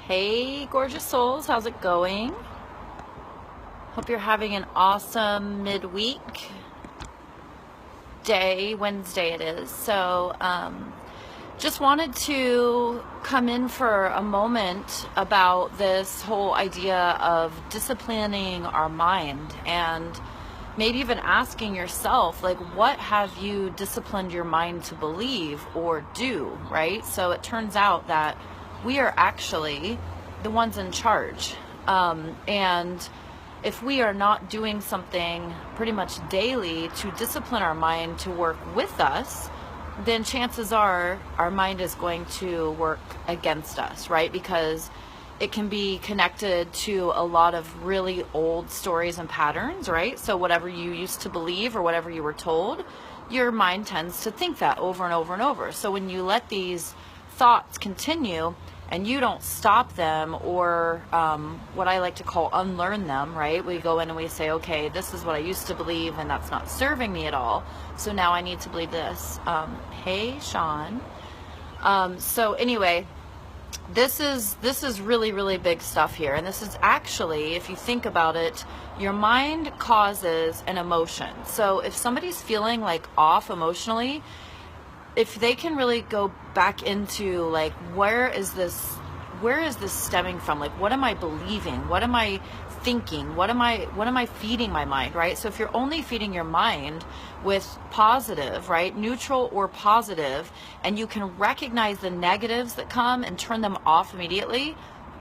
Hey, gorgeous souls, how's it going? Hope you're having an awesome midweek day. Wednesday it is. So, just wanted to come in for a moment about this whole idea of disciplining our mind and maybe even asking yourself, like, what have you disciplined your mind to believe or do, right? So it turns out that we are actually the ones in charge. And if we are not doing something pretty much daily to discipline our mind to work with us, then chances are our mind is going to work against us, right? Because it can be connected to a lot of really old stories and patterns, right? So whatever you used to believe or whatever you were told, your mind tends to think that over and over and over. So when you let these thoughts continue and you don't stop them or what I like to call unlearn them, right? We go in and we say, okay, this is what I used to believe and that's not serving me at all. So now I need to believe this. Hey, Sean. So anyway, this is really, really big stuff here. And this is actually, if you think about it, your mind causes an emotion. So if somebody's feeling like off emotionally, if they can really go back into like, where is this stemming from? Like, what am I believing? What am I thinking? What am I feeding my mind, right? So if you're only feeding your mind with positive, right, neutral or positive, and you can recognize the negatives that come and turn them off immediately,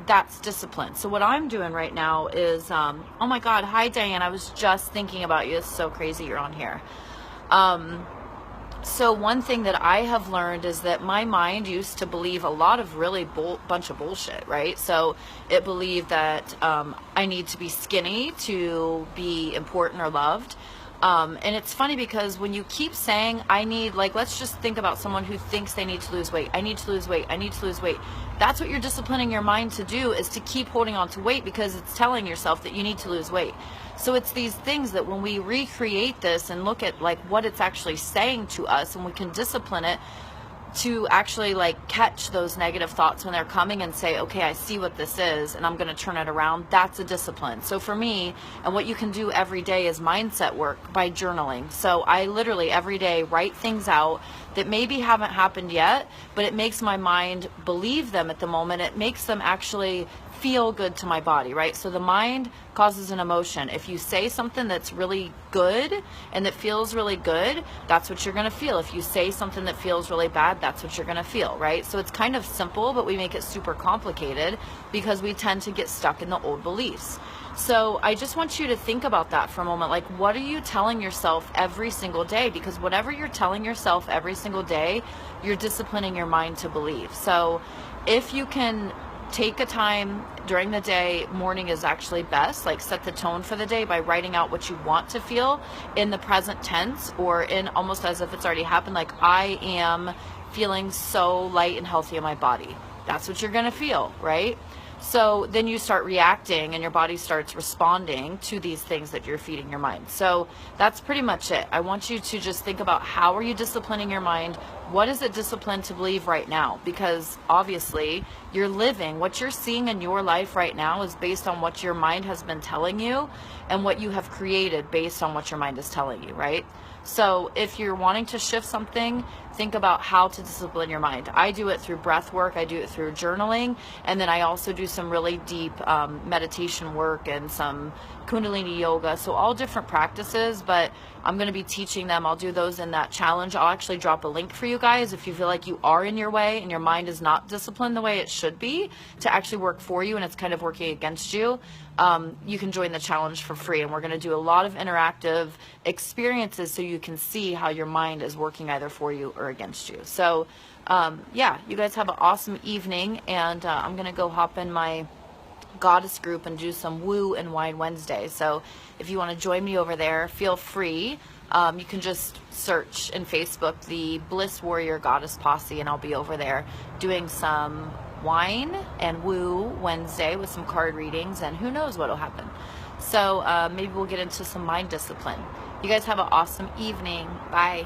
that's discipline. So what I'm doing right now is, oh my God, hi Diane, I was just thinking about you. It's so crazy you're on here. So one thing that I have learned is that my mind used to believe a lot of really bunch of bullshit, right? So it believed that I need to be skinny to be important or loved. And it's funny because when you keep saying I need, like, let's just think about someone who thinks they need to lose weight. I need to lose weight. I need to lose weight. That's what you're disciplining your mind to do, is to keep holding on to weight because it's telling yourself that you need to lose weight. So it's these things that when we recreate this and look at like what it's actually saying to us, and we can discipline it to actually like catch those negative thoughts when they're coming and say, okay, I see what this is and I'm going to turn it around. That's a discipline. So for me, and what you can do every day is mindset work by journaling. So I literally every day write things out that maybe haven't happened yet, but it makes my mind believe them at the moment. It makes them actually feel good to my body, right? So the mind causes an emotion. If you say something that's really good and that feels really good, that's what you're going to feel. If you say something that feels really bad, that's what you're going to feel, right? So it's kind of simple, but we make it super complicated because we tend to get stuck in the old beliefs. So I just want you to think about that for a moment. Like, what are you telling yourself every single day? Because whatever you're telling yourself every single day, you're disciplining your mind to believe. So if you can take a time during the day, morning is actually best, like set the tone for the day by writing out what you want to feel in the present tense, or in almost as if it's already happened, like I am feeling so light and healthy in my body. That's what you're going to feel, right? So then you start reacting and your body starts responding to these things that you're feeding your mind. So that's pretty much it. I want you to just think about, how are you disciplining your mind? What is it disciplined to believe right now? Because obviously you're living, what you're seeing in your life right now is based on what your mind has been telling you and what you have created based on what your mind is telling you, right? So if you're wanting to shift something, think about how to discipline your mind. I do it through breath work, I do it through journaling, and then I also do some really deep meditation work and some Kundalini yoga. So all different practices, but I'm going to be teaching them. I'll do those in that challenge. I'll actually drop a link for you guys if you feel like you are in your way and your mind is not disciplined the way it should be to actually work for you and it's kind of working against you. You can join the challenge for free, and we're going to do a lot of interactive experiences so you can see how your mind is working either for you or against you. So yeah, you guys have an awesome evening, and I'm going to go hop in my goddess group and do some Woo and Wine Wednesday. So if you want to join me over there, feel free. You can just search in Facebook the Bliss Warrior Goddess Posse, and I'll be over there doing some wine and woo Wednesday with some card readings, and who knows what'll happen. So maybe we'll get into some mind discipline. You guys have an awesome evening. Bye.